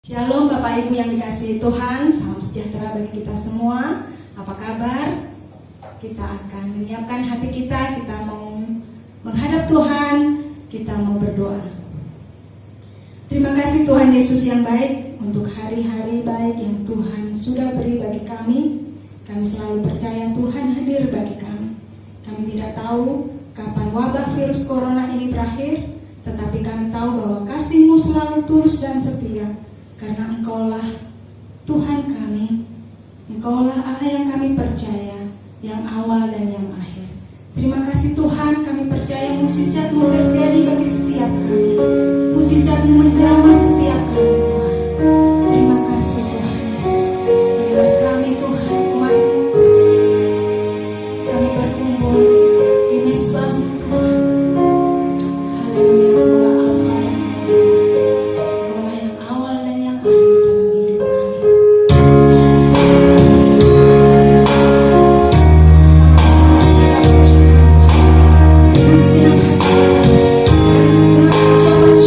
Shalom Bapak Ibu yang dikasihi Tuhan, salam sejahtera bagi kita semua. Apa kabar? Kita akan menyiapkan hati kita mau menghadap Tuhan, kita mau berdoa. Terima kasih Tuhan Yesus yang baik untuk hari-hari baik yang Tuhan sudah beri bagi kami. Kami selalu percaya Tuhan hadir bagi kami. Kami tidak tahu kapan wabah virus corona ini berakhir, tetapi kami tahu bahwa kasih-Mu selalu tulus dan setia. Karena Engkaulah Tuhan kami, Engkaulah Allah yang kami percaya, yang awal dan yang akhir. Terima kasih Tuhan, kami percaya mukjizat-Mu terjadi bagi setiap kami. Mukjizat-Mu menjamah setiap kami Tuhan. Terima kasih Tuhan Yesus. Inilah kami Tuhan, umat-Mu. Kami berkumpul di mezbah-Mu Tuhan. Haleluya. Sama-sama kita bersyukur.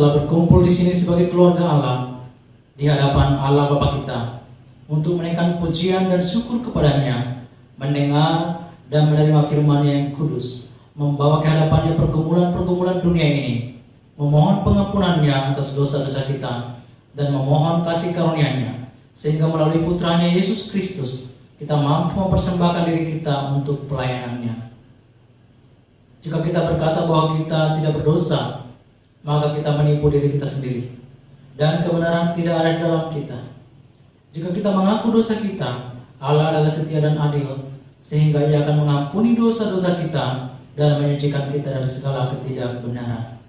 telah berkumpul di sini sebagai keluarga Allah di hadapan Allah Bapa kita untuk menaikkan pujian dan syukur kepadanya, mendengar dan menerima firman-Nya yang kudus, membawa ke hadapannya pergumulan-pergumulan dunia ini, memohon pengampunan-Nya atas dosa-dosa kita, dan memohon kasih karunia-Nya, sehingga melalui putranya Yesus Kristus kita mampu mempersembahkan diri kita untuk pelayanan-Nya. Jika kita berkata bahwa kita tidak berdosa, maka kita menipu diri kita sendiri, dan kebenaran tidak ada di dalam kita. Jika kita mengaku dosa kita, Allah adalah setia dan adil, sehingga Ia akan mengampuni dosa-dosa kita dan menyucikan kita dari segala ketidakbenaran.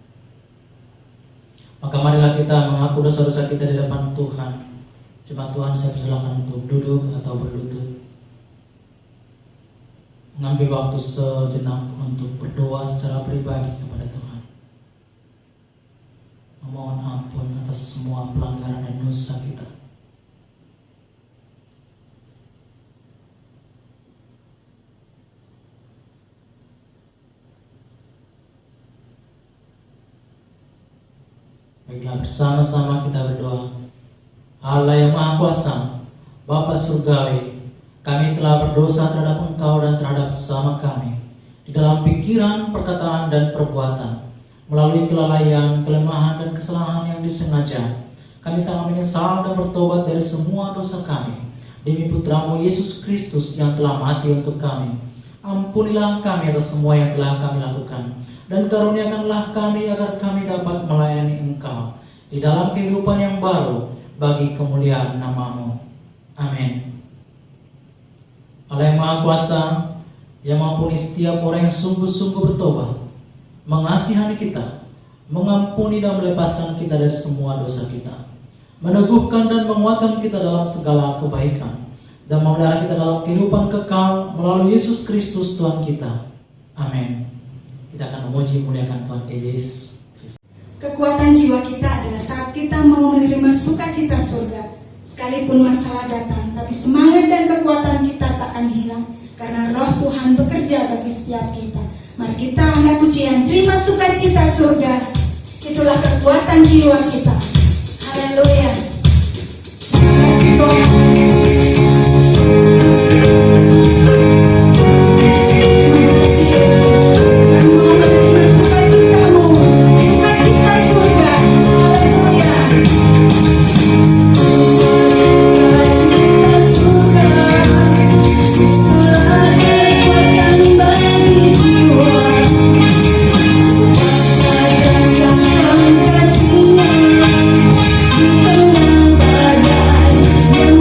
Maka marilah kita mengaku dosa-dosa kita di depan Tuhan. Jemaat Tuhan, saya persilakan untuk duduk atau berlutut, mengambil waktu sejenak untuk berdoa secara pribadi kepada Tuhan, memohon ampun atas semua pelanggaran dan dosa kita. Baiklah, bersama-sama kita berdoa. Allah yang Maha Kuasa, Bapa Surgawi, kami telah berdosa terhadap Engkau dan terhadap sesama kami di dalam pikiran, perkataan, dan perbuatan, melalui kelalaian, kelemahan, dan kesalahan yang disengaja. Kami sangat menyesal dan bertobat dari semua dosa kami demi Putramu Yesus Kristus yang telah mati untuk kami. Ampunilah kami atas semua yang telah kami lakukan, dan karuniakanlah kami agar kami dapat melayani Engkau di dalam kehidupan yang baru bagi kemuliaan nama-Mu. Amin. Allah yang Maha Kuasa, yang mengampuni setiap orang yang sungguh-sungguh bertobat, mengasihani kita, mengampuni dan melepaskan kita dari semua dosa kita, meneguhkan dan menguatkan kita dalam segala kebaikan, dan memelihara kita dalam kehidupan kekal melalui Yesus Kristus Tuhan kita. Amin. Kita akan memuji muliakan Tuhan Yesus. Kekuatan jiwa kita adalah saat kita mau menerima sukacita surga. Sekalipun masalah datang, tapi semangat dan kekuatan kita tak akan hilang, karena Roh Tuhan bekerja bagi setiap kita. Mari kita angkat pujian, terima sukacita surga. Itulah kekuatan jiwa kita. Haleluya. Terima kasih Tuhan. Yang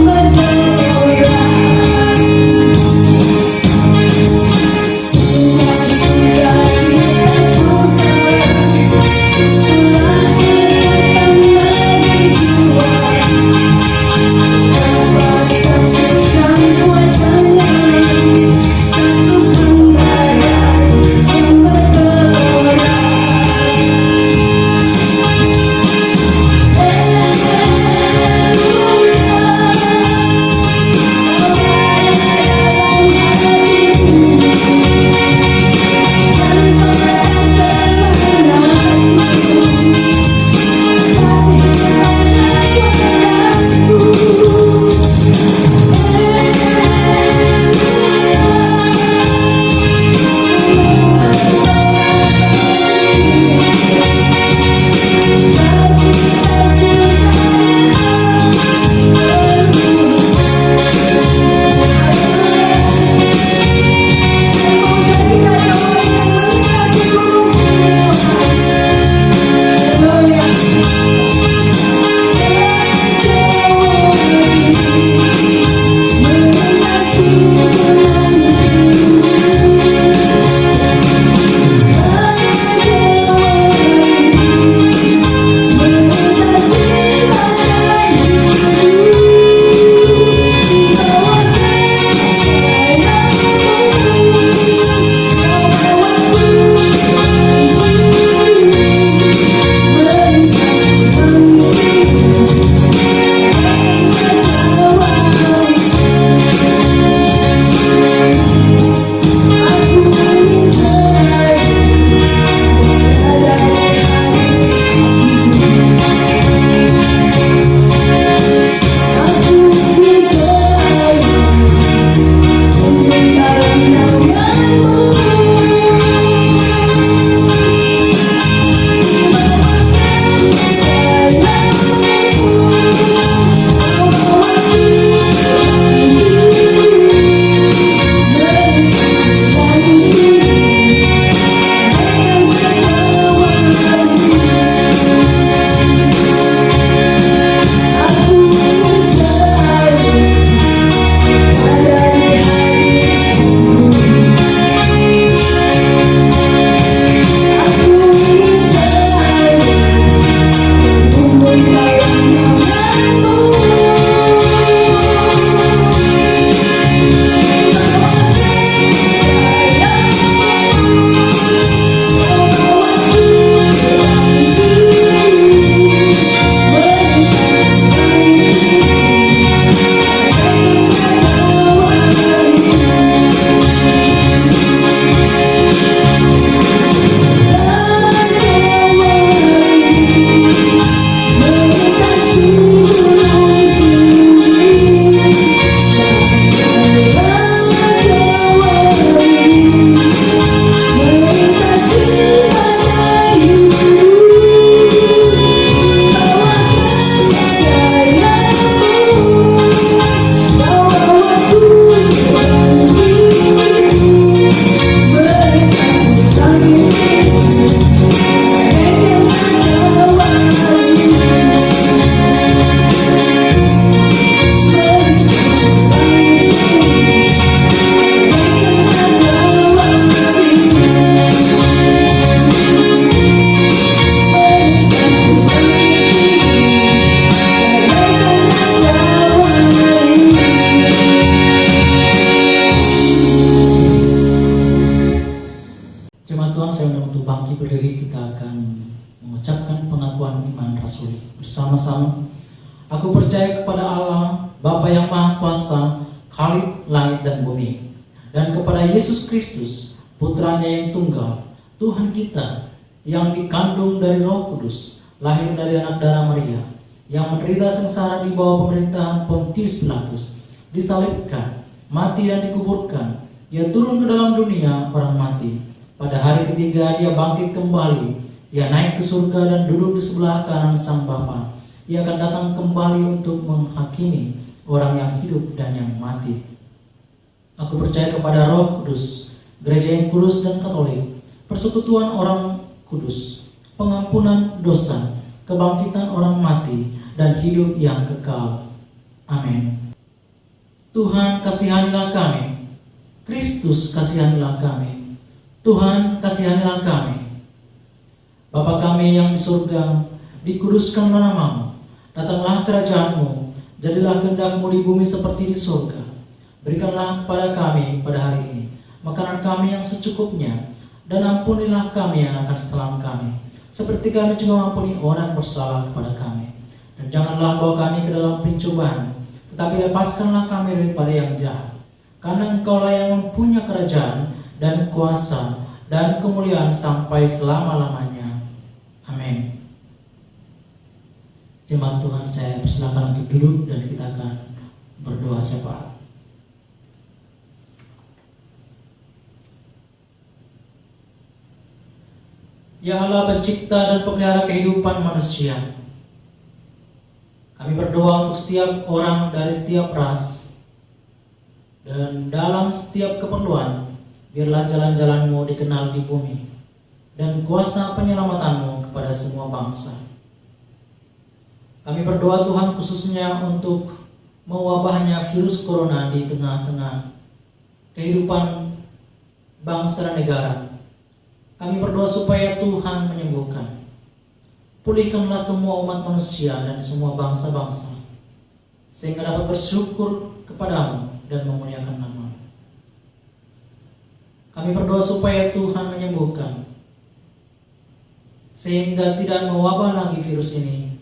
iman rasuli. Bersama-sama, aku percaya kepada Allah, Bapa yang Maha Kuasa, Khalid langit dan bumi, dan kepada Yesus Kristus, Putranya yang tunggal, Tuhan kita, yang dikandung dari Roh Kudus, lahir dari anak darah Maria, yang menderita sengsara di bawah pemerintahan Pontius Pilatus, disalibkan, mati dan dikuburkan. Ia turun ke dalam dunia orang mati. Pada hari ketiga dia bangkit kembali. Ia naik ke surga dan duduk di sebelah kanan Sang Bapa. Ia akan datang kembali untuk menghakimi orang yang hidup dan yang mati. Aku percaya kepada Roh Kudus, gereja yang kudus dan katolik, persekutuan orang kudus, pengampunan dosa, kebangkitan orang mati, dan hidup yang kekal. Amin. Tuhan kasihanilah kami. Kristus kasihanilah kami. Tuhan kasihanilah kami. Bapa kami yang di surga, dikuduskanlah namamu. Datanglah kerajaan-Mu, jadilah kehendak-Mu di bumi seperti di surga. Berikanlah kepada kami pada hari ini makanan kami yang secukupnya, dan ampunilah kami yang akan kesalahan kami, seperti kami juga mengampuni orang yang bersalah kepada kami. Dan janganlah bawa kami ke dalam pencobaan, tetapi lepaskanlah kami daripada yang jahat. Karena Engkaulah yang mempunyai kerajaan dan kuasa dan kemuliaan sampai selama-lamanya. Amin. Jemaat Tuhan, saya persilakan untuk duduk dan kita akan berdoa syafaat. Ya Allah, pencipta dan pemelihara kehidupan manusia, kami berdoa untuk setiap orang dari setiap ras, dan dalam setiap keperluan, biarlah jalan-jalan-Mu dikenal di bumi, dan kuasa penyelamatan-Mu kepada semua bangsa. Kami berdoa Tuhan khususnya untuk mewabahnya virus corona di tengah-tengah kehidupan bangsa dan negara. Kami berdoa supaya Tuhan menyembuhkan. Pulihkanlah semua umat manusia dan semua bangsa-bangsa, sehingga dapat bersyukur kepadamu dan memuliakan nama-Mu. Kami berdoa supaya Tuhan menyembuhkan, sehingga tidak mewabah lagi virus ini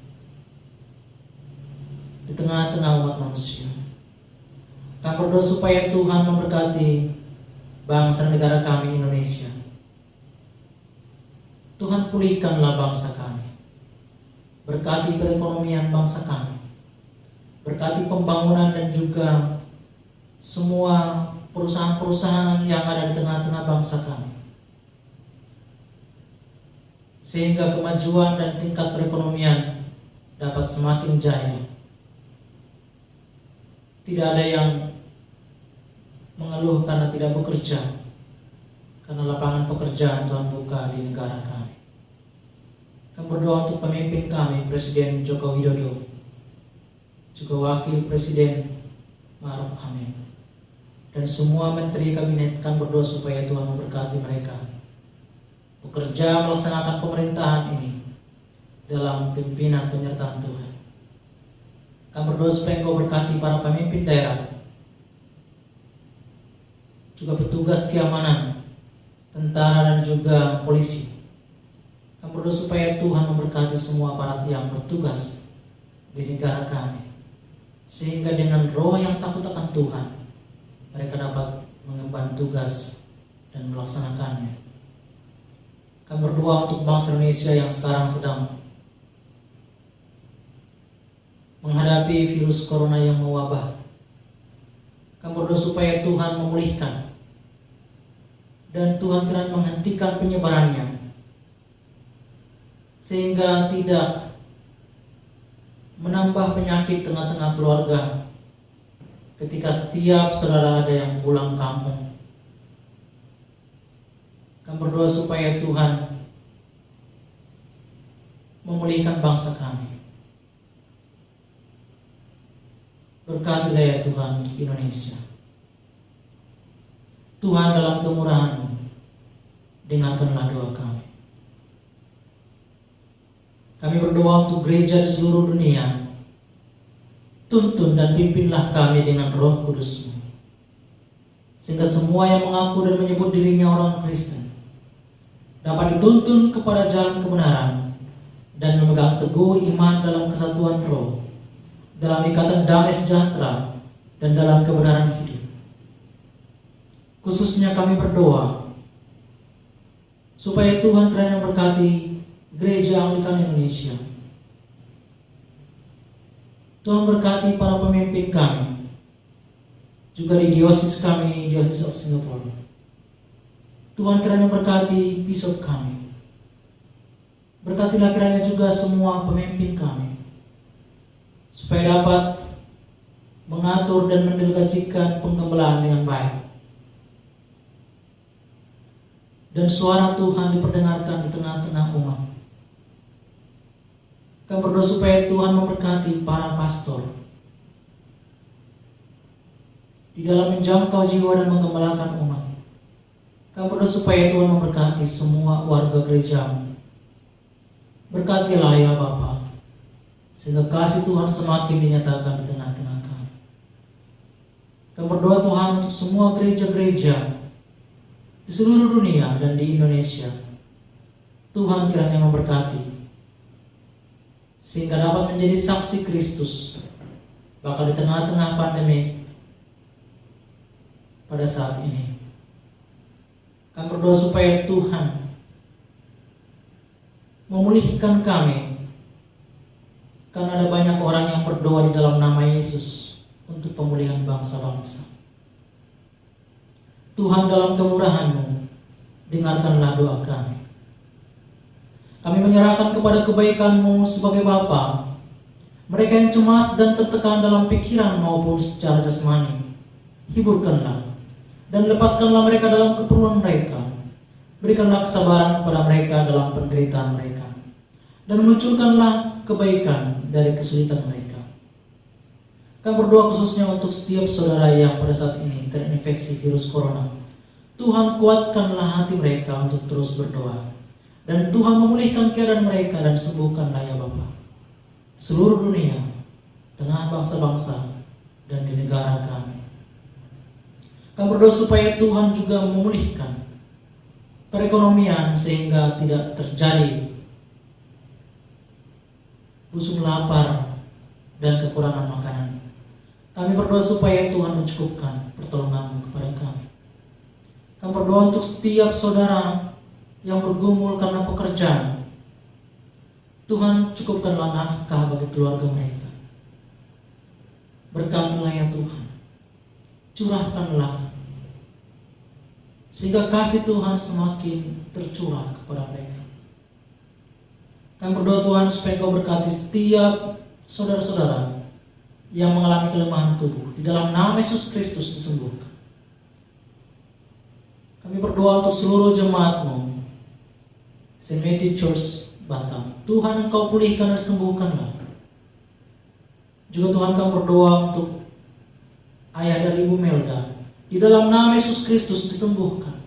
di tengah-tengah umat manusia. Kami berdoa supaya Tuhan memberkati bangsa dan negara kami Indonesia. Tuhan, pulihkanlah bangsa kami. Berkati perekonomian bangsa kami. Berkati pembangunan dan juga semua perusahaan-perusahaan yang ada di tengah-tengah bangsa kami, sehingga kemajuan dan tingkat perekonomian dapat semakin jaya. Tidak ada yang mengeluh karena tidak bekerja, karena lapangan pekerjaan Tuhan buka di negara kami. Kami berdoa untuk pemimpin kami, Presiden Joko Widodo, juga Wakil Presiden Ma'ruf Amin, dan semua menteri kabinet. Kami berdoa supaya Tuhan memberkati mereka bekerja melaksanakan pemerintahan ini dalam pimpinan penyertaan Tuhan. Kami berdoa supaya Engkau berkati para pemimpin daerah, juga petugas keamanan, tentara dan juga polisi. Kami berdoa supaya Tuhan memberkati semua aparat yang bertugas di negara kami, sehingga dengan roh yang takut akan Tuhan, mereka dapat mengemban tugas dan melaksanakannya. Kami berdoa untuk bangsa Indonesia yang sekarang sedang menghadapi virus corona yang mewabah. Kami berdoa supaya Tuhan memulihkan dan Tuhan kiranya menghentikan penyebarannya, sehingga tidak menambah penyakit tengah-tengah keluarga ketika setiap saudara ada yang pulang kampung. Kami berdoa supaya Tuhan memulihkan bangsa kami. Berkatilah ya Tuhan untuk Indonesia. Tuhan, dalam kemurahan-Mu, dengarkanlah doa kami. Kami berdoa untuk gereja di seluruh dunia. Tuntun dan pimpinlah kami dengan Roh Kudus-Mu, sehingga semua yang mengaku dan menyebut dirinya orang Kristen dapat dituntun kepada jalan kebenaran dan memegang teguh iman dalam kesatuan roh, dalam ikatan damai sejahtera, dan dalam kebenaran hidup. Khususnya kami berdoa supaya Tuhan kiranya memberkati Gereja Anglikan Indonesia. Tuhan berkati para pemimpin kami, juga di diosis kami, Diosis of Singapore. Tuhan kiranya berkati bishop kami. Berkatilah kiranya juga semua pemimpin kami, supaya dapat mengatur dan mendelegasikan penggembalaan dengan baik. Dan suara Tuhan diperdengarkan di tengah-tengah umat. Kami berdoa supaya Tuhan memberkati para pastor di dalam menjangkau jiwa dan menggembalakan umat. Kami berdoa supaya Tuhan memberkati semua warga gereja-Mu. Berkatilah ya Bapa, sehingga kasih Tuhan semakin dinyatakan di tengah-tengah kami. Kami berdoa Tuhan untuk semua gereja-gereja di seluruh dunia dan di Indonesia. Tuhan kiranya memberkati, sehingga dapat menjadi saksi Kristus bahkan di tengah-tengah pandemi pada saat ini. Kami berdoa supaya Tuhan memulihkan kami, karena ada banyak orang yang berdoa di dalam nama Yesus untuk pemulihan bangsa-bangsa. Tuhan, dalam kemurahan-Mu, dengarkanlah doa kami. Kami menyerahkan kepada kebaikan-Mu sebagai Bapa mereka yang cemas dan tertekan dalam pikiran maupun secara jasmani. Hiburkanlah dan lepaskanlah mereka dalam keperluan mereka. Berikanlah kesabaran kepada mereka dalam penderitaan mereka, dan munculkanlah kebaikan dari kesulitan mereka. Kami berdoa khususnya untuk setiap saudara yang pada saat ini terinfeksi virus corona. Tuhan, kuatkanlah hati mereka untuk terus berdoa, dan Tuhan memulihkan keadaan mereka dan sembuhkanlah ya Bapa seluruh dunia, tengah bangsa-bangsa, dan di negara kami. Kami berdoa supaya Tuhan juga memulihkan perekonomian sehingga tidak terjadi busung lapar dan kekurangan makanan. Kami berdoa supaya Tuhan mencukupkan pertolongan-Mu kepada kami. Kami berdoa untuk setiap saudara yang bergumul karena pekerjaan. Tuhan, cukupkanlah nafkah bagi keluarga mereka. Berkatilah ya Tuhan, curahkanlah sehingga kasih Tuhan semakin tercurah kepada mereka. Kami berdoa Tuhan supaya Kau berkati setiap saudara-saudara yang mengalami kelemahan tubuh, di dalam nama Yesus Kristus disembuhkan. Kami berdoa untuk seluruh jemaat-Mu St. Matthew Church Batam. Tuhan, Engkau pulihkan dan sembuhkanlah. Juga Tuhan, kami berdoa untuk ayah dari Ibu Melda, di dalam nama Yesus Kristus disembuhkan.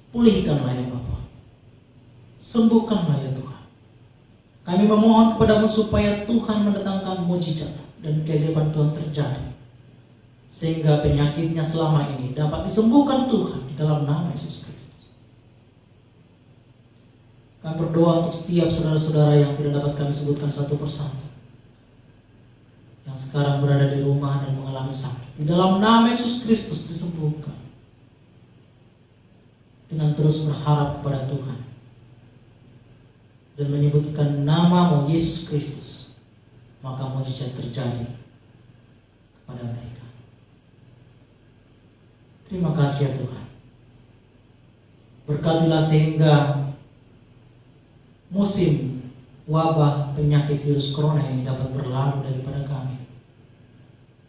Pulihkanlah ya Bapa, sembuhkanlah ya Tuhan. Kami memohon kepadamu supaya Tuhan mendatangkan mujizat dan keajaiban Tuhan terjadi, sehingga penyakitnya selama ini dapat disembuhkan Tuhan di dalam nama Yesus Kristus. Kami berdoa untuk setiap saudara-saudara yang tidak dapat kami sebutkan satu persatu, yang sekarang berada di rumah dan mengalami sakit. Di dalam nama Yesus Kristus disembuhkan. Dengan terus berharap kepada Tuhan dan menyebutkan nama-Mu Yesus Kristus, maka mujizat terjadi kepada mereka. Terima kasih ya Tuhan. Berkatilah sehingga musim wabah penyakit virus corona ini dapat berlalu daripada kami,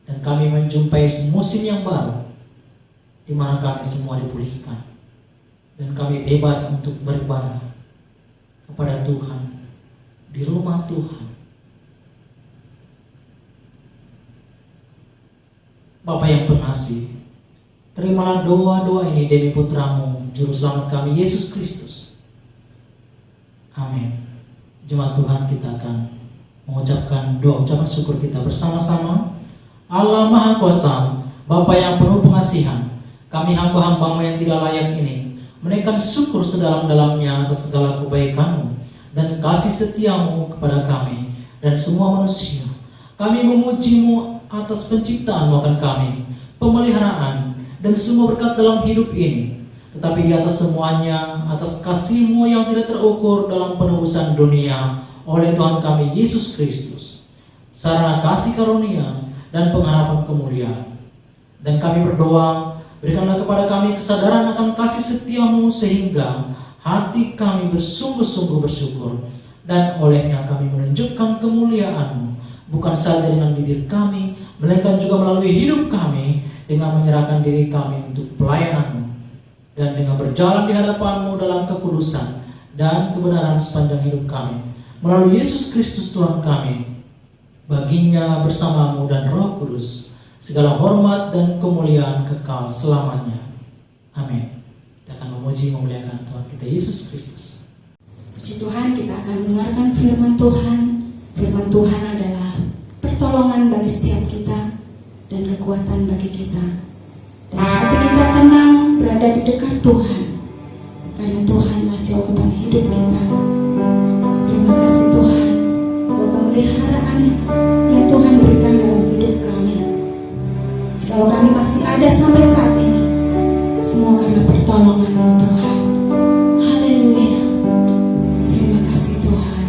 dan kami menjumpai musim yang baru di mana kami semua dipulihkan dan kami bebas untuk beribadah kepada Tuhan di rumah Tuhan. Bapa yang pengasih, terimalah doa-doa ini demi putra-Mu juru selamat kami Yesus Kristus. Amin. Jemaat Tuhan, kita akan mengucapkan doa ucapan syukur kita bersama-sama. Allah Maha Kuasa, Bapa yang penuh pengasihan, kami hamba-hamba-Mu yang tidak layak ini menaikkan syukur sedalam-dalamnya atas segala kebaikan-Mu dan kasih setiamu kepada kami dan semua manusia. Kami memuji-Mu atas penciptaan-Mu akan kami, pemeliharaan, dan semua berkat dalam hidup ini. Tetapi di atas semuanya, atas kasih-Mu yang tidak terukur dalam penebusan dunia oleh Tuhan kami Yesus Kristus, sarana kasih karunia dan pengharapan kemuliaan. Dan kami berdoa, berikanlah kepada kami kesadaran akan kasih setiamu sehingga hati kami bersungguh-sungguh bersyukur, dan olehnya kami menunjukkan kemuliaan-Mu, bukan saja dengan bibir kami, melainkan juga melalui hidup kami, dengan menyerahkan diri kami untuk pelayanan-Mu, dan dengan berjalan di hadapan-Mu dalam kekudusan dan kebenaran sepanjang hidup kami, melalui Yesus Kristus Tuhan kami. Baginya bersama-Mu dan Roh Kudus, segala hormat dan kemuliaan kekal selamanya. Amin. Kita akan memuji memuliakan Tuhan kita Yesus Kristus. Puji Tuhan, kita akan mendengarkan firman Tuhan. Firman Tuhan adalah pertolongan bagi setiap kita dan kekuatan bagi kita. Dan hati kita tenang berada di dekat Tuhan, karena Tuhanlah jawaban hidup kita. Terima kasih Tuhan buat pemeliharaan yang Tuhan berikan dalam hidup kami. Jikalau kami masih ada sampai saat ini, semua karena pertolongan-Mu Tuhan. Haleluya. Terima kasih Tuhan.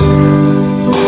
Haleluya.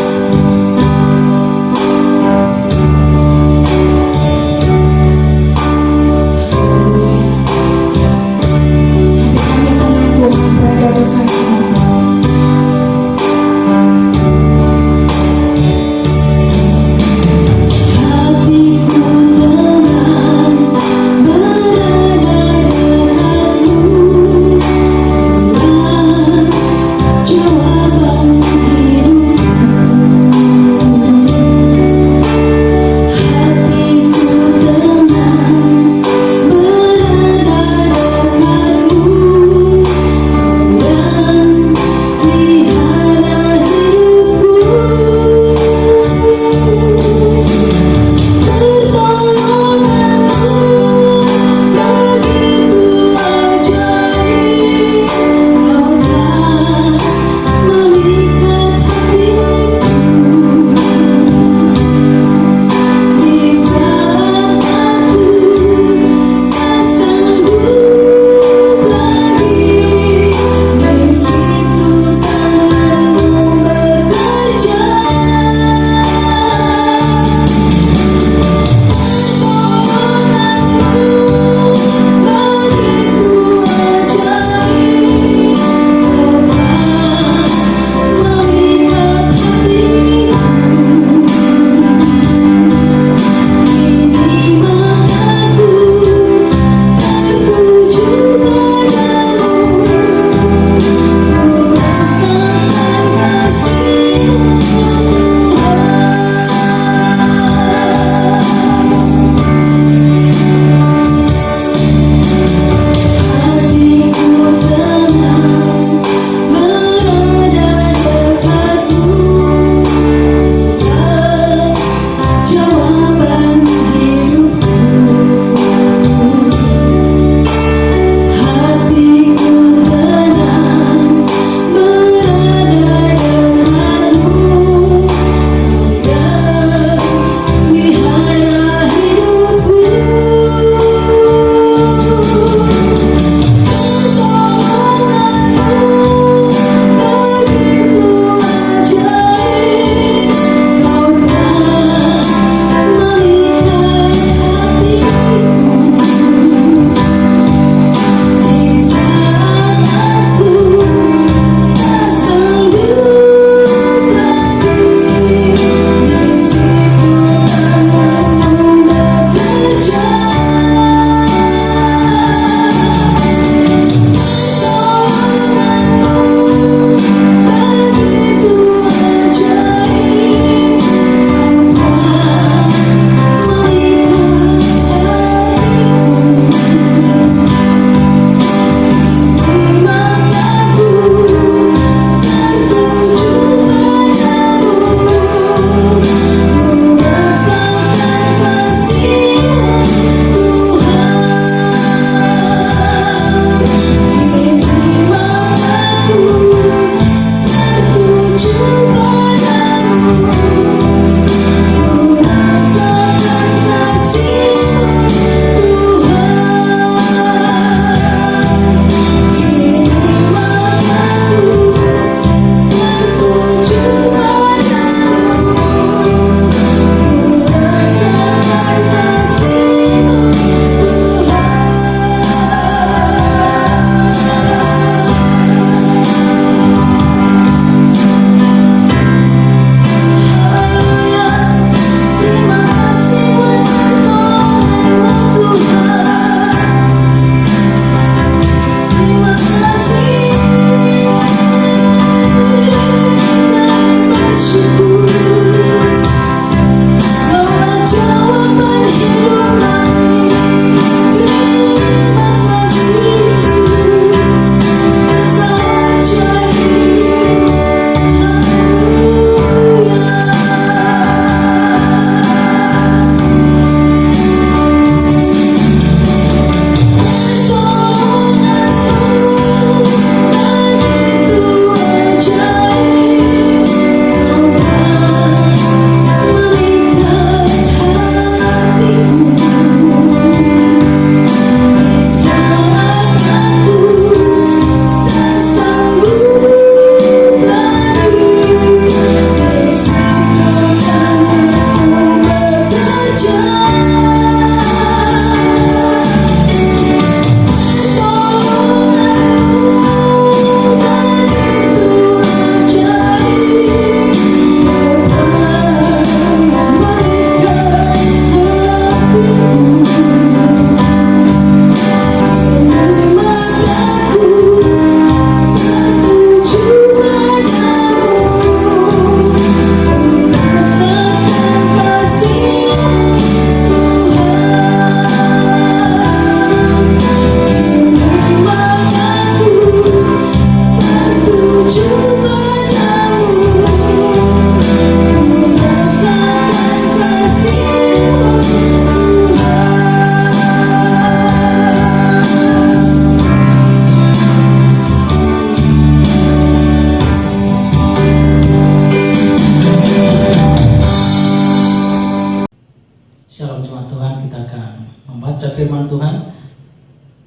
membaca firman Tuhan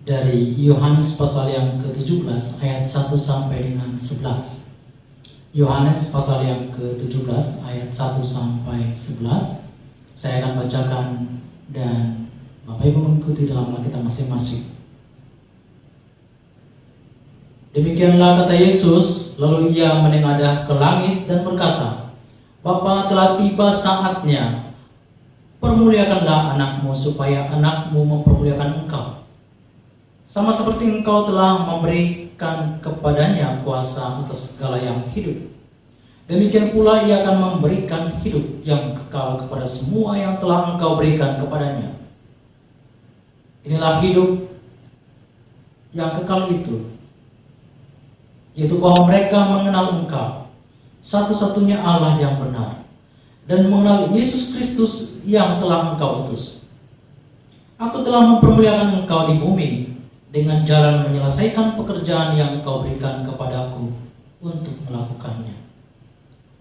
dari Yohanes pasal yang ke-17 ayat 1 sampai dengan 11. Yohanes pasal yang ke-17 ayat 1 sampai 11. Saya akan bacakan dan Bapak Ibu mengikuti dalam Alkitab masing-masing. Demikianlah kata Yesus, lalu ia menengadah ke langit dan berkata, Bapa, telah tiba saatnya, permuliakanlah anakmu supaya anakmu mempermuliakan engkau. Sama seperti engkau telah memberikan kepadanya kuasa atas segala yang hidup. Demikian pula ia akan memberikan hidup yang kekal kepada semua yang telah engkau berikan kepadanya. Inilah hidup yang kekal itu, yaitu bahwa mereka mengenal engkau, satu-satunya Allah yang benar, dan mengenal Yesus Kristus yang telah engkau utus. Aku telah mempermuliakan engkau di bumi dengan jalan menyelesaikan pekerjaan yang engkau berikan kepadaku untuk melakukannya.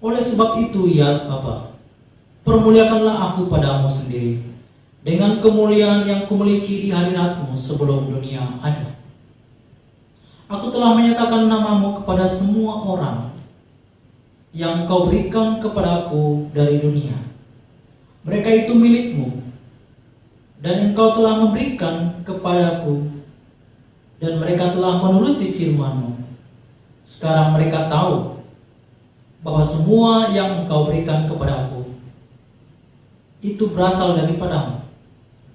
Oleh sebab itu ya Bapa, permuliakanlah aku padamu sendiri dengan kemuliaan yang kumiliki di hadiratmu sebelum dunia ada. Aku telah menyatakan namamu kepada semua orang yang engkau berikan kepadaku dari dunia. Mereka itu milikmu, dan engkau telah memberikan kepadaku, dan mereka telah menuruti firman-Mu. Sekarang mereka tahu bahwa semua yang engkau berikan kepadaku itu berasal daripadamu.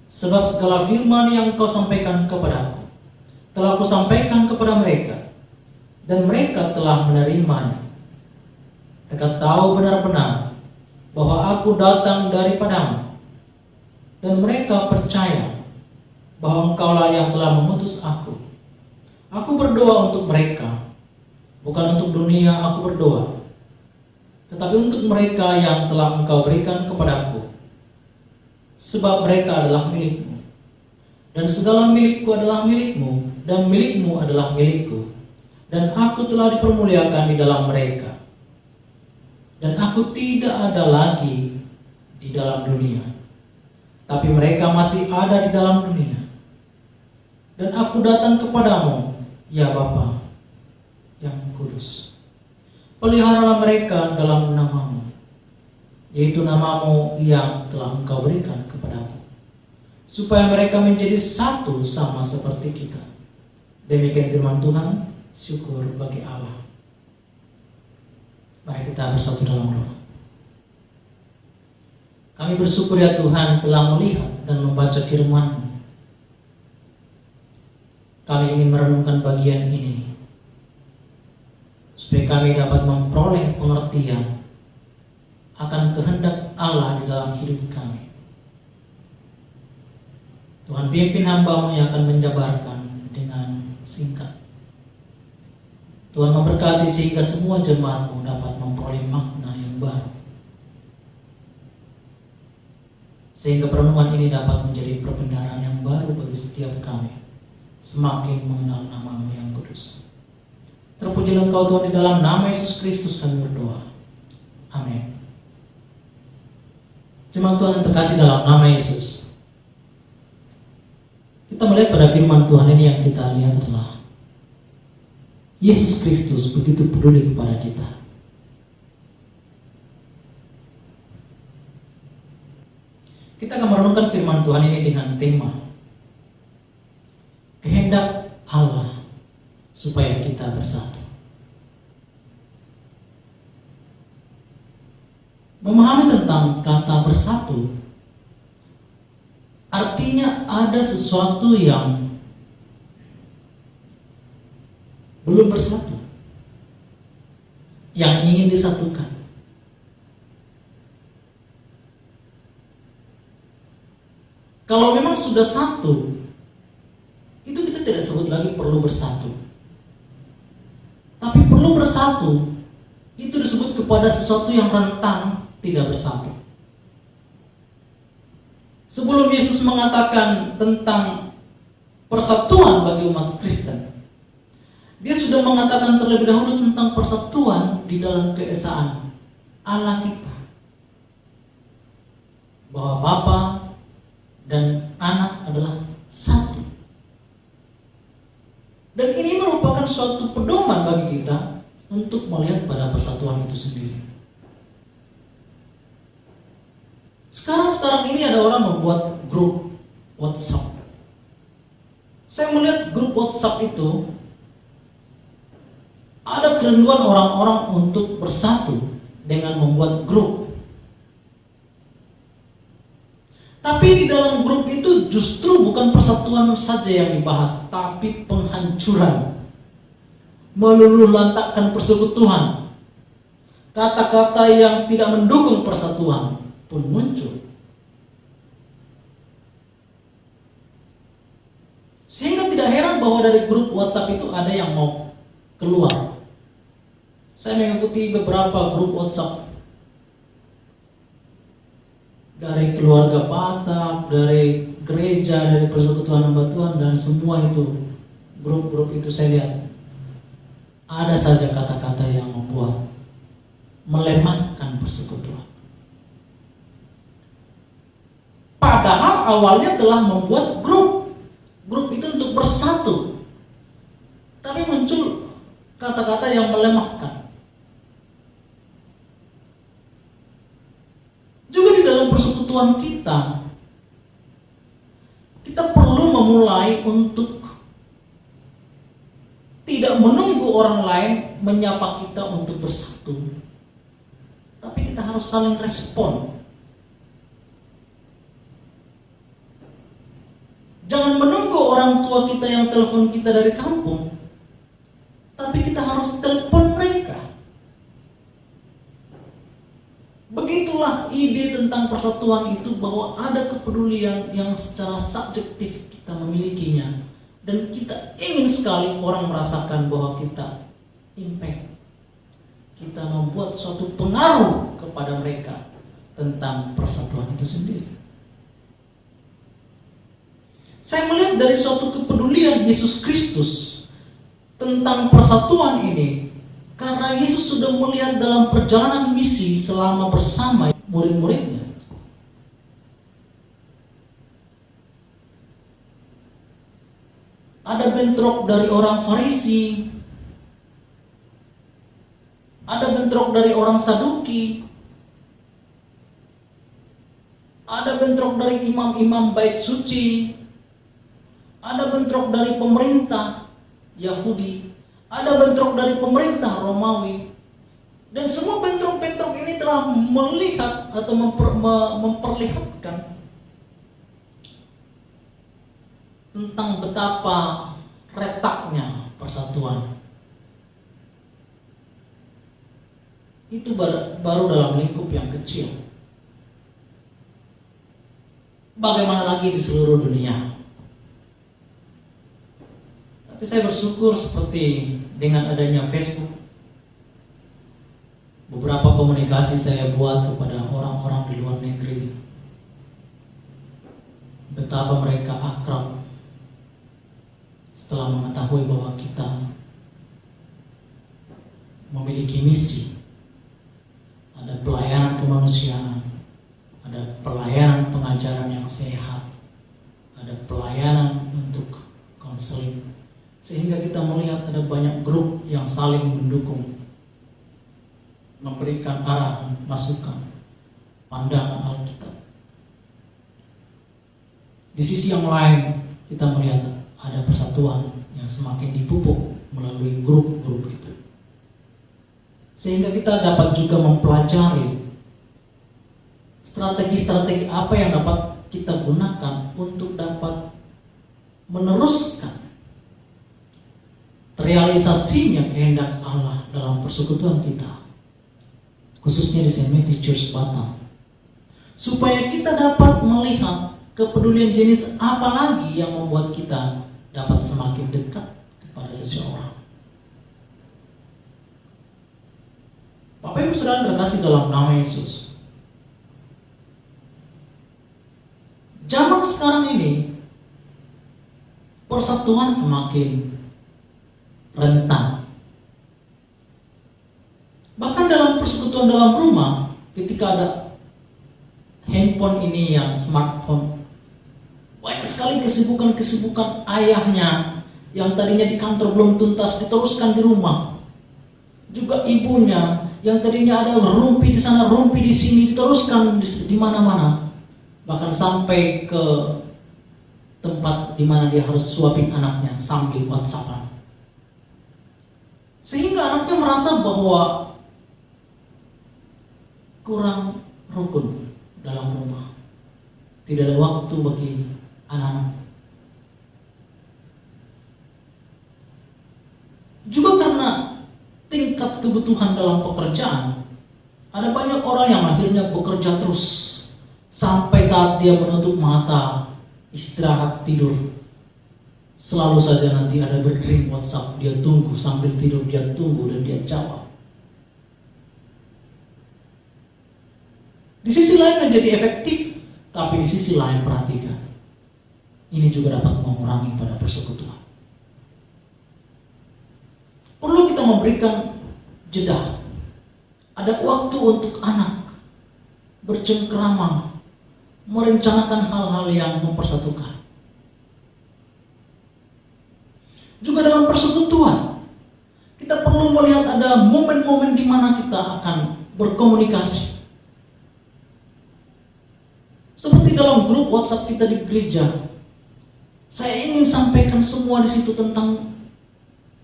Sebab segala firman yang engkau sampaikan kepadaku telah kusampaikan kepada mereka, dan mereka telah menerimanya. Mereka tahu benar-benar bahwa aku datang daripadamu, dan mereka percaya bahwa engkaulah yang telah mengutus aku. Aku berdoa untuk mereka, bukan untuk dunia aku berdoa, tetapi untuk mereka yang telah engkau berikan kepadaku, sebab mereka adalah milikmu, dan segala milikku adalah milikmu, dan milikmu adalah milikku, dan aku telah dipermuliakan di dalam mereka. Dan aku tidak ada lagi di dalam dunia, tapi mereka masih ada di dalam dunia. Dan aku datang kepadamu, ya Bapa yang kudus. Peliharalah mereka dalam namamu, yaitu namamu yang telah engkau berikan kepadaku, supaya mereka menjadi satu sama seperti kita. Demikian firman Tuhan. Syukur bagi Allah. Mari kita bersatu dalam doa. Kami bersyukur ya Tuhan telah melihat dan membaca firman-Mu. Kami ingin merenungkan bagian ini, supaya kami dapat memperoleh pengertian akan kehendak Allah di dalam hidup kami. Tuhan, pimpin hamba-Mu yang akan menjabarkan dengan singkat. Tuhan memberkati sehingga semua jemaat-Mu dapat memperoleh makna yang baru, sehingga perenungan ini dapat menjadi perbendaharaan yang baru bagi setiap kami, semakin mengenal nama-Mu yang kudus. Terpujilah Engkau Tuhan, di dalam nama Yesus Kristus kami berdoa. Amin. Jemaat Tuhan yang terkasih dalam nama Yesus, kita melihat pada firman Tuhan ini yang kita lihat adalah Yesus Kristus begitu peduli kepada kita. Kita akan merenungkan firman Tuhan ini dengan tema kehendak Allah supaya kita bersatu. Memahami tentang kata bersatu artinya ada sesuatu yang belum bersatu, yang ingin disatukan. Kalau memang sudah satu, itu kita tidak sebut lagi perlu bersatu. Tapi perlu bersatu, itu disebut kepada sesuatu yang rentan tidak bersatu. Sebelum Yesus mengatakan tentang persatuan bagi umat Kristen, Dia sudah mengatakan terlebih dahulu tentang persatuan di dalam keesaan Allah kita, bahwa Bapa dan Anak adalah Dan ini merupakan suatu pedoman bagi kita untuk melihat pada persatuan itu sendiri. Sekarang ini ada orang membuat grup WhatsApp. Saya melihat grup WhatsApp itu ada kerinduan orang-orang untuk bersatu dengan membuat grup. Tapi di dalam grup itu justru bukan persatuan saja yang dibahas, tapi penghancuran, meluluhlantakkan persekutuan. Kata-kata yang tidak mendukung persatuan pun muncul. Sehingga tidak heran bahwa dari grup WhatsApp itu ada yang mau keluar. Saya mengikuti beberapa grup WhatsApp dari keluarga Batak, dari gereja, dari persekutuan hamba Tuhan, dan semua itu grup-grup itu saya lihat ada saja kata-kata yang membuat melemahkan persekutuan. Padahal awalnya telah membuat grup itu untuk bersatu, tapi muncul kata-kata yang melemahkan. Juga di dalam persekutuan kita perlu memulai untuk tidak menunggu orang lain menyapa kita untuk bersatu, tapi kita harus saling respon. Jangan menunggu orang tua kita yang telepon kita dari kampung, tapi kita harus telepon mereka. Begitulah ide tentang persatuan itu, bahwa ada kepedulian yang secara subjektif kita memilikinya, dan kita ingin sekali orang merasakan bahwa kita impact, kita membuat suatu pengaruh kepada mereka tentang persatuan itu sendiri. Saya melihat dari suatu kepedulian Yesus Kristus tentang persatuan ini, karena Yesus sudah melihat dalam perjalanan misi selama bersama murid-muridnya. Ada bentrok dari orang Farisi, ada bentrok dari orang Saduki, ada bentrok dari imam-imam bait suci, ada bentrok dari pemerintah Yahudi, ada bentrok dari pemerintah Romawi. Dan semua bentrok-bentrok ini telah melihat atau memperlihatkan tentang betapa retaknya persatuan. Itu baru dalam lingkup yang kecil. Bagaimana lagi di seluruh dunia? Tapi saya bersyukur seperti dengan adanya Facebook, beberapa komunikasi saya buat kepada orang-orang di luar negeri, betapa mereka akrab setelah mengetahui bahwa kita memiliki misi. Ada pelayanan kemanusiaan, ada pelayanan pengajaran yang sehat, ada pelayanan untuk konseling, sehingga kita melihat ada banyak grup yang saling mendukung, memberikan arahan, masukan, pandangan Alkitab. Di sisi yang lain, kita melihat ada persatuan yang semakin dipupuk melalui grup-grup itu, sehingga kita dapat juga mempelajari strategi-strategi apa yang dapat kita gunakan untuk dapat meneruskan terrealisasinya kehendak Allah dalam persekutuan kita, khususnya di St. Matthew Church Batam, supaya kita dapat melihat kepedulian jenis apa lagi yang membuat kita dapat semakin dekat kepada seseorang. Bapak Ibu Saudara terkasih dalam nama Yesus, zaman sekarang ini persatuan semakin rentan. Bahkan dalam persekutuan dalam rumah, ketika ada handphone ini yang smartphone, banyak sekali kesibukan-kesibukan ayahnya yang tadinya di kantor belum tuntas diteruskan di rumah. Juga ibunya yang tadinya ada rumpi di sana, rumpi di sini, diteruskan di mana-mana. Bahkan sampai ke tempat di mana dia harus suapin anaknya sambil WhatsAppan. Sehingga anaknya merasa bahwa kurang rukun dalam rumah. Tidak ada waktu bagi anak-anak. Juga karena tingkat kebutuhan dalam pekerjaan, ada banyak orang yang akhirnya bekerja terus sampai saat dia menutup mata, istirahat, tidur. Selalu saja nanti ada berdering WhatsApp, dia tunggu sambil tidur, dia tunggu dan dia jawab. Di sisi lain menjadi efektif, tapi di sisi lain perhatikan, ini juga dapat mengurangi pada persekutuan. Perlu kita memberikan jeda. Ada waktu untuk anak bercengkrama, merencanakan hal-hal yang mempersatukan. Juga dalam persekutuan, kita perlu melihat ada momen-momen di mana kita akan berkomunikasi. Seperti dalam grup WhatsApp kita di gereja, saya ingin sampaikan semua di situ tentang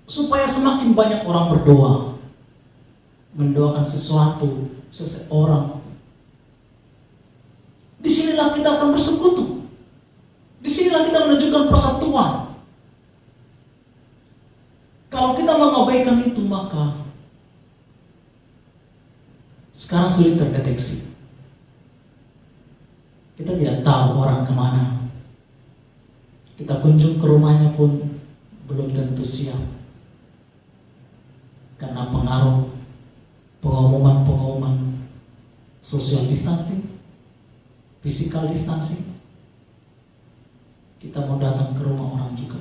supaya semakin banyak orang berdoa, mendoakan sesuatu, seseorang. Disinilah kita akan bersekutu. Disinilah kita menunjukkan persatuan. Kalau kita mengabaikan itu, maka sekarang sulit terdeteksi. Kita tidak tahu orang kemana. Kita kunjung ke rumahnya pun belum tentu siap. Karena pengaruh pengumuman social distancing, physical distancing, kita mau datang ke rumah orang juga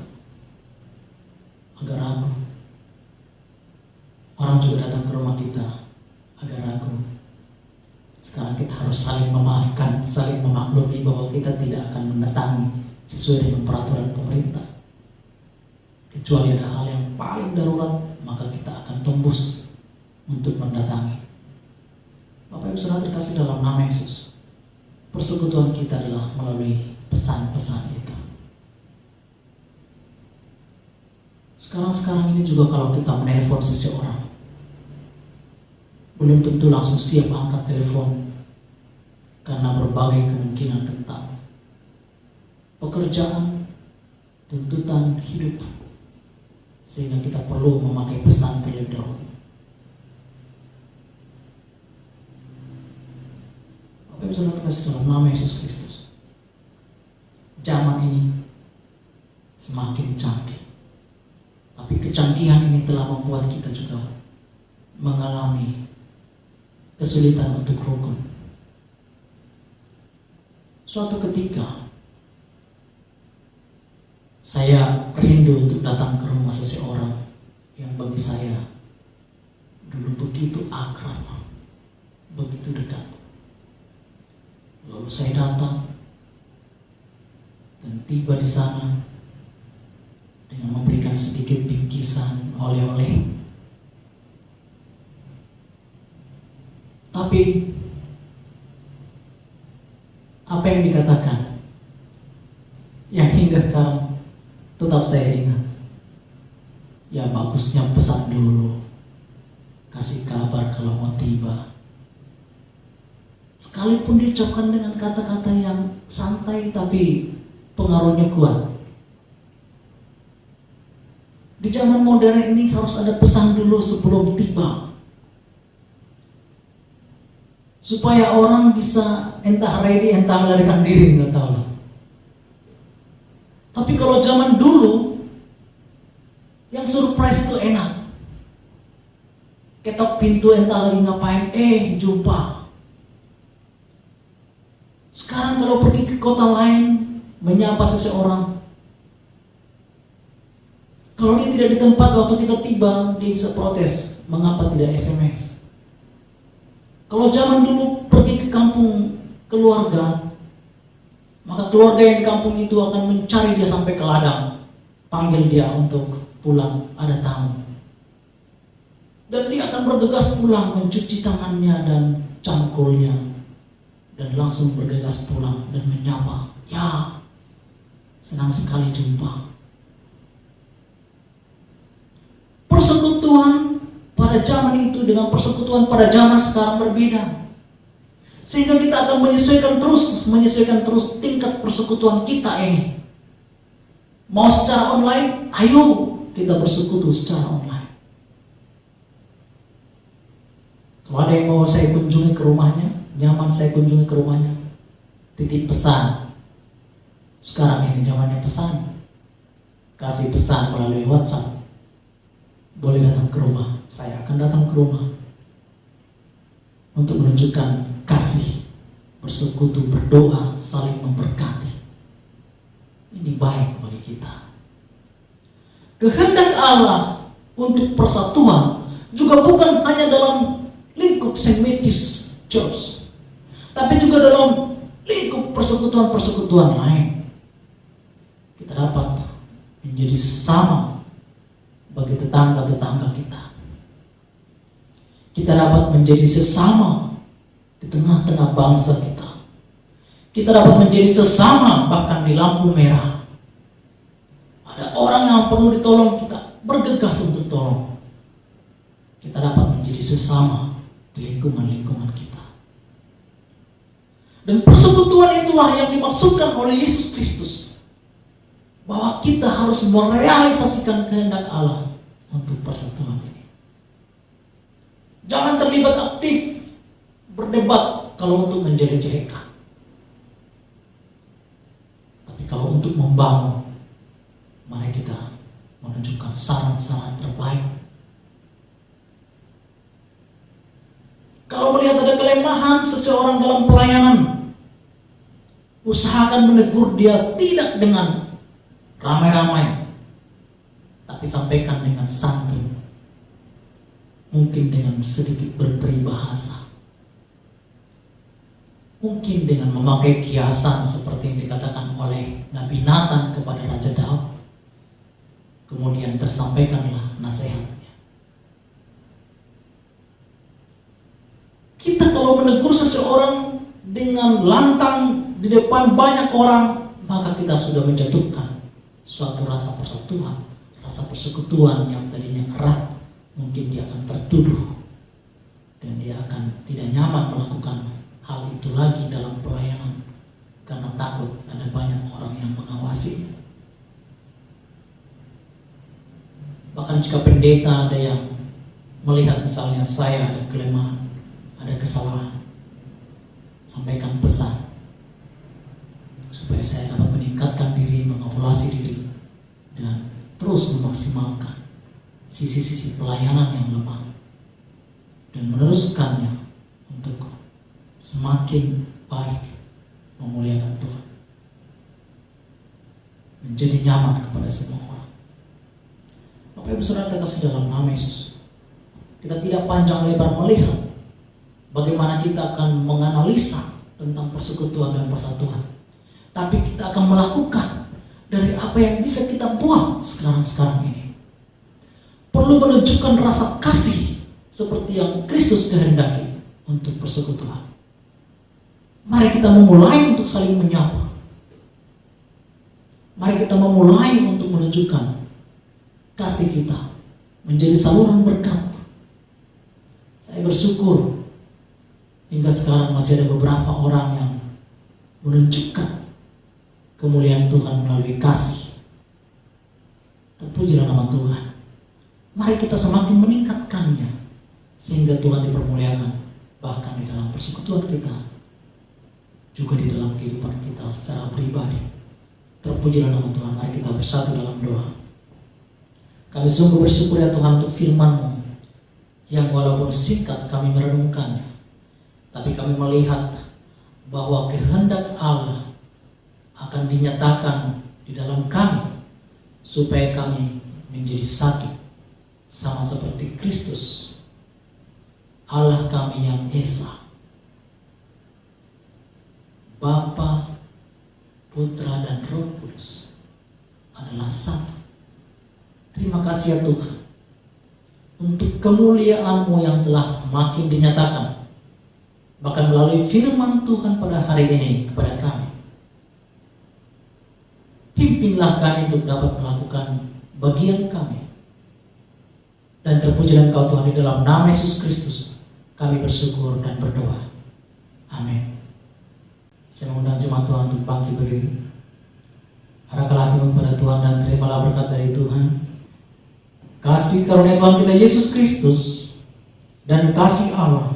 agak ragu. Orang juga datang ke rumah kita agak ragu. Sekarang kita harus saling memaafkan, saling memaklumi bahwa kita tidak akan mendatangi sesuai dengan peraturan pemerintah. Kecuali ada hal yang paling darurat, maka kita akan tembus untuk mendatangi. Bapak Ibu Saudara terkasih dalam nama Yesus, persekutuan kita adalah melalui pesan-pesan itu. Sekarang ini juga kalau kita menelpon seseorang, belum tentu langsung siap angkat telepon karena berbagai kemungkinan tentang pekerjaan, tuntutan hidup, sehingga kita perlu memakai pesan terlebih dahulu. Bapak Ibu Saudara terkasih dalam nama Yesus Kristus, zaman ini semakin canggih, tapi kecanggihan ini telah membuat kita juga mengalami kesulitan untuk rukun. Suatu ketika saya rindu untuk datang ke rumah seseorang yang bagi saya dulu begitu akrab, begitu dekat. Lalu saya datang dan tiba di sana dengan memberikan sedikit bingkisan oleh-oleh. Tapi apa yang dikatakan yang hingga sekarang tetap saya ingat, ya bagusnya pesan dulu, kasih kabar kalau mau tiba. Sekalipun diucapkan dengan kata-kata yang santai tapi pengaruhnya kuat. Di zaman modern ini harus ada pesan dulu sebelum tiba, supaya orang bisa entah ready, entah melarikan diri, nggak tahu. Tapi kalau zaman dulu, yang surprise itu enak. Ketok pintu, entah lagi ngapain, jumpa. Sekarang kalau pergi ke kota lain, menyapa seseorang, kalau dia tidak di tempat waktu kita tiba, dia bisa protes, mengapa tidak SMS. Kalau zaman dulu pergi ke kampung keluarga, maka keluarga yang di kampung itu akan mencari dia sampai ke ladang. panggil dia untuk pulang, ada tamu. Dan dia akan bergegas pulang, mencuci tangannya dan cangkulnya, dan langsung bergegas pulang dan menyapa, "Ya, senang sekali jumpa." Persekutuan pada zaman itu dengan persekutuan pada zaman sekarang berbeda. Sehingga kita akan menyesuaikan terus tingkat persekutuan kita ini. Mau secara online, ayo kita bersekutu secara online. Kalau ada yang mau saya kunjungi ke rumahnya, nyaman saya kunjungi ke rumahnya, titip pesan. Sekarang ini zamannya pesan. Kasih pesan melalui WhatsApp. Boleh datang ke rumah, saya akan datang ke rumah untuk menunjukkan kasih, bersekutu, berdoa, saling memberkati. Ini baik bagi kita. Kehendak Allah untuk persatuan juga bukan hanya dalam lingkup St. Matthew's Church, tapi juga dalam lingkup persekutuan-persekutuan lain. Kita dapat menjadi sesama bagi tetangga-tetangga kita. Kita dapat menjadi sesama di tengah-tengah bangsa kita. Kita dapat menjadi sesama bahkan di lampu merah. Ada orang yang perlu ditolong, kita bergegas untuk tolong. Kita dapat menjadi sesama di lingkungan-lingkungan kita. Dan persekutuan itulah yang dimaksudkan oleh Yesus Kristus, bahwa kita harus merealisasikan kehendak Allah untuk persatuan ini. Jangan terlibat aktif berdebat kalau untuk menjelek-jelekan. Tapi kalau untuk membangun, mari kita menunjukkan saran-saran terbaik. Kalau melihat ada kelemahan seseorang dalam pelayanan, usahakan menegur dia tidak dengan ramai-ramai, tapi sampaikan dengan santun, mungkin dengan sedikit berperibahasa, mungkin dengan memakai kiasan seperti yang dikatakan oleh Nabi Nathan kepada Raja Daud. Kemudian tersampaikanlah nasihatnya. Kita kalau menegur seseorang dengan lantang di depan banyak orang, maka kita sudah menjatuhkan suatu rasa persatuan, rasa persekutuan yang tadinya erat. Mungkin dia akan tertuduh dan dia akan tidak nyaman melakukan hal itu lagi dalam pelayanan karena takut ada banyak orang yang mengawasi. Bahkan jika pendeta ada yang melihat misalnya saya ada kelemahan, ada kesalahan, sampaikan pesan supaya saya dapat meningkatkan diri, mengawasi diri, dan terus memaksimalkan sisi-sisi pelayanan yang lemah dan meneruskannya untuk semakin baik memuliakan Tuhan, menjadi nyaman kepada semua orang. Bapak Ibu Saudara terkasih dalam nama Yesus, kita tidak panjang lebar melihat bagaimana kita akan menganalisa tentang persekutuan dan persatuan, tapi kita akan melakukan dari apa yang bisa kita buat sekarang ini. Perlu menunjukkan rasa kasih seperti yang Kristus kehendaki untuk persekutuan. Mari kita memulai untuk saling menyapa. Mari kita memulai untuk menunjukkan kasih kita menjadi saluran berkat. Saya bersyukur hingga sekarang masih ada beberapa orang yang menunjukkan kemuliaan Tuhan melalui kasih. Terpujilah nama Tuhan. Mari kita semakin meningkatkannya sehingga Tuhan dipermuliakan bahkan di dalam persekutuan kita, juga di dalam kehidupan kita secara pribadi. Terpujilah nama Tuhan. Mari kita bersatu dalam doa. Kami sungguh bersyukur ya Tuhan untuk firman-Mu yang walaupun singkat kami merenungkannya, tapi kami melihat bahwa kehendak Allah akan dinyatakan di dalam kami supaya kami menjadi satu sama seperti Kristus, Allah kami yang Esa, Bapa, Putra dan Roh Kudus adalah satu. Terima kasih ya Tuhan, untuk kemuliaan-Mu yang telah semakin dinyatakan, bahkan melalui firman Tuhan pada hari ini kepada kami. Pimpinlah kami untuk dapat melakukan bagian kami. Dan terpujilah Engkau Tuhan, di dalam nama Yesus Kristus kami bersyukur dan berdoa. Amin. Saya mengundang jemaat Tuhan untuk bangkit berdiri. Arahkanlah hatimu kepada Tuhan dan terimalah berkat dari Tuhan. Kasih karunia Tuhan kita Yesus Kristus dan kasih Allah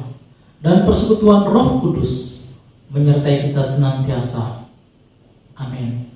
dan persekutuan Roh Kudus menyertai kita senantiasa. Amin.